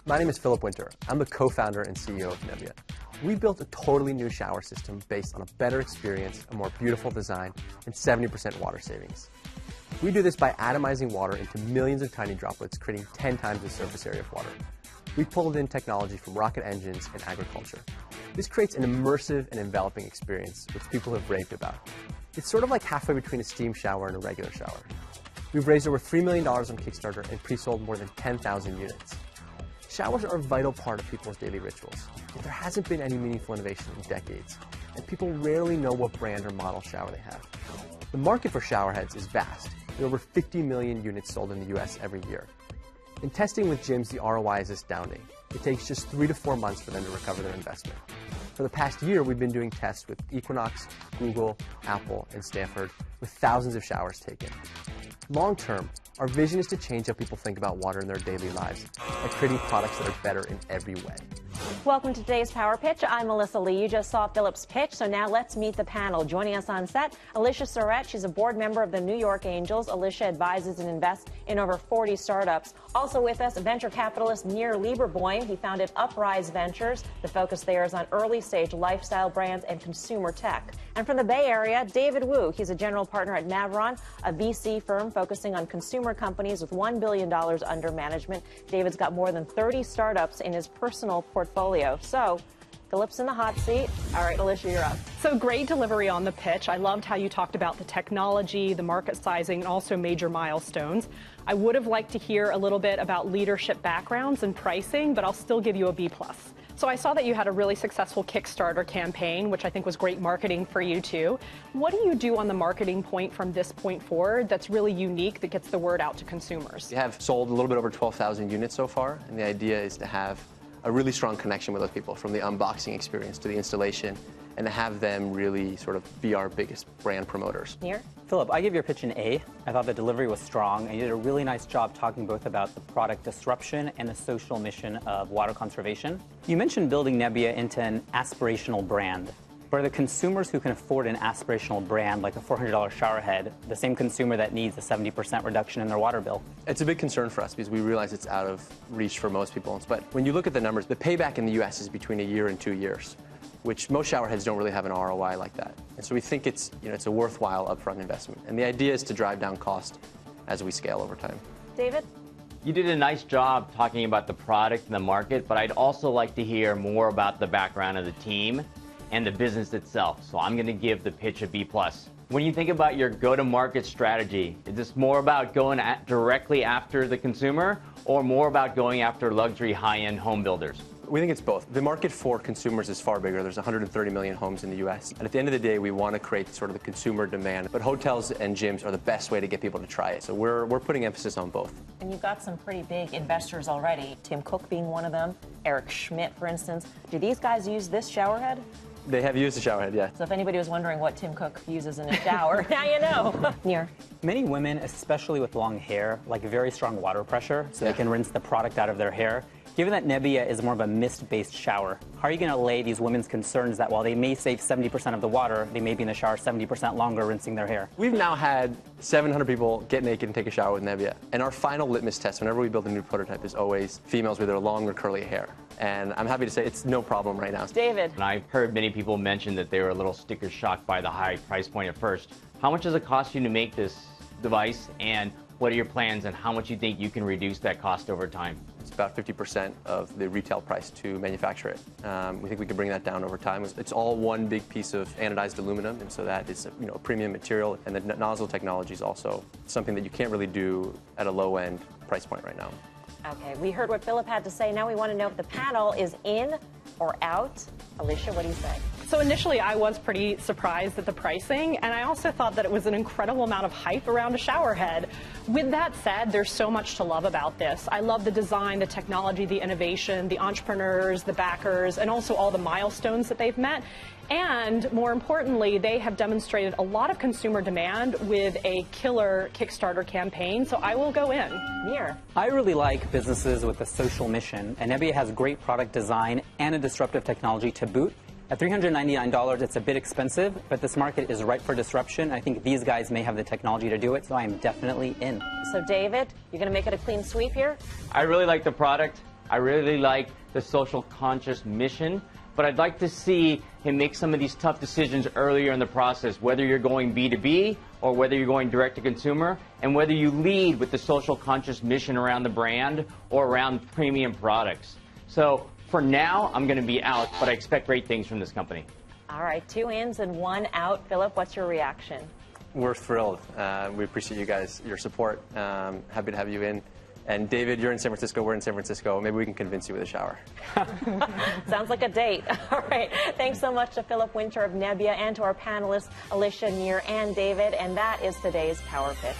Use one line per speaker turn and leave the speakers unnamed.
My name is Philip Winter. I'm the co-founder and CEO of Nebia. We built a totally new shower system based on a better experience, a more beautiful design, and 70% water savings. We do this by atomizing water into millions of tiny droplets, creating 10 times the surface area of water. We pulled in technology from rocket engines and agriculture. This creates an immersive and enveloping experience, which people have raved about. It's sort of like halfway between a steam shower and a regular shower. We've raised over $3 million on Kickstarter and pre-sold more than 10,000 units. Showers are a vital part of people's daily rituals, but there hasn't been any meaningful innovation in decades, and people rarely know what brand or model shower they have. The market for shower heads is vast, with over 50 million units sold in the US every year. In testing with gyms, the ROI is astounding. It takes just 3 to 4 months for them to recover their investment. For the past year, we've been doing tests with Equinox, Google, Apple, and Stanford, with thousands of showers taken. Long term, our vision is to change how people think about water in their daily lives by creating products that are better in every way.
Welcome to today's Power Pitch. I'm Melissa Lee. You just saw Philip's pitch, so now let's meet the panel. Joining us on set, Alicia Surratt. She's a board member of the New York Angels. Alicia advises and invests in over 40 startups. Also with us, venture capitalist Nir Lieberboim. He founded Uprise Ventures. The focus there is on early-stage lifestyle brands and consumer tech. And from the Bay Area, David Wu. He's a general partner at Navron, a VC firm focusing on consumer companies with $1 billion under management. David's got more than 30 startups in his personal portfolio. So, Philip's in the hot seat. All right, Alicia, you're up.
So great delivery on the pitch. I loved how you talked about the technology, the market sizing, and also major milestones. I would have liked to hear a little bit about leadership backgrounds and pricing, but I'll still give you a B+. So I saw that you had a really successful Kickstarter campaign, which I think was great marketing for you too. What do you do on the marketing point from this point forward that's really unique that gets the word out to consumers?
We have sold a little bit over 12,000 units so far, and the idea is to have a really strong connection with those people, from the unboxing experience to the installation, and to have them really sort of be our biggest brand promoters.
Nir?
Philip, I give your pitch an A. I thought the delivery was strong, and you did a really nice job talking both about the product disruption and the social mission of water conservation. You mentioned building Nebia into an aspirational brand. For the consumers who can afford an aspirational brand like a $400 shower head, the same consumer that needs a 70% reduction in their water bill?
It's a big concern for us because we realize it's out of reach for most people. But when you look at the numbers, the payback in the US is between 1 year and 2 years, which most shower heads don't really have an ROI like that. And so we think it's a worthwhile upfront investment. And the idea is to drive down cost as we scale over time.
David?
You did a nice job talking about the product and the market, but I'd also like to hear more about the background of the team and the business itself. So I'm going to give the pitch a B+. When you think about your go-to-market strategy, is this more about going directly after the consumer or more about going after luxury high-end home builders?
We think it's both. The market for consumers is far bigger. There's 130 million homes in the US. And at the end of the day, we want to create sort of the consumer demand. But hotels and gyms are the best way to get people to try it. So we're putting emphasis on both.
And you've got some pretty big investors already, Tim Cook being one of them, Eric Schmidt, for instance. Do these guys use this shower head?
They have used the shower head, yeah.
So if anybody was wondering what Tim Cook uses in a shower, now you know. Nir?
Many women, especially with long hair, like very strong water pressure, so they can rinse the product out of their hair. Given that Nebia is more of a mist-based shower, how are you going to allay these women's concerns that while they may save 70% of the water, they may be in the shower 70% longer rinsing their hair?
We've now had 700 people get naked and take a shower with Nebia. And our final litmus test, whenever we build a new prototype, is always females with their long or curly hair. And I'm happy to say it's no problem right now.
David?
And I've heard many people mention that they were a little sticker shocked by the high price point at first. How much does it cost you to make this device, and what are your plans, and how much you think you can reduce that cost over time?
It's about 50% of the retail price to manufacture it. We think we can bring that down over time. It's all one big piece of anodized aluminum, and so that is a premium material. And the nozzle technology is also something that you can't really do at a low-end price point right now.
Okay, we heard what Philip had to say. Now we want to know if the panel is in or out. Alicia, what do you say?
So initially I was pretty surprised at the pricing, and I also thought that it was an incredible amount of hype around a shower head. With that said, there's so much to love about this. I love the design, the technology, the innovation, the entrepreneurs, the backers, and also all the milestones that they've met. And more importantly, they have demonstrated a lot of consumer demand with a killer Kickstarter campaign, so I will go in.
Nir?
I really like businesses with a social mission, and Nebia has great product design and a disruptive technology to boot. At $399, it's a bit expensive, but this market is ripe for disruption. I think these guys may have the technology to do it, so I am definitely in.
So David, you're going to make it a clean sweep here?
I really like the product. I really like the social conscious mission, but I'd like to see him make some of these tough decisions earlier in the process, whether you're going B2B or whether you're going direct to consumer, and whether you lead with the social conscious mission around the brand or around premium products. So for now, I'm going to be out, but I expect great things from this company.
All right, 2 ins and 1 out. Philip, what's your reaction?
We're thrilled. We appreciate you guys, your support. Happy to have you in. And David, you're in San Francisco, we're in San Francisco. Maybe we can convince you with a shower.
Sounds like a date. All right. Thanks so much to Philip Winter of Nebia and to our panelists, Alicia, Nir, and David. And that is today's Power Pitch.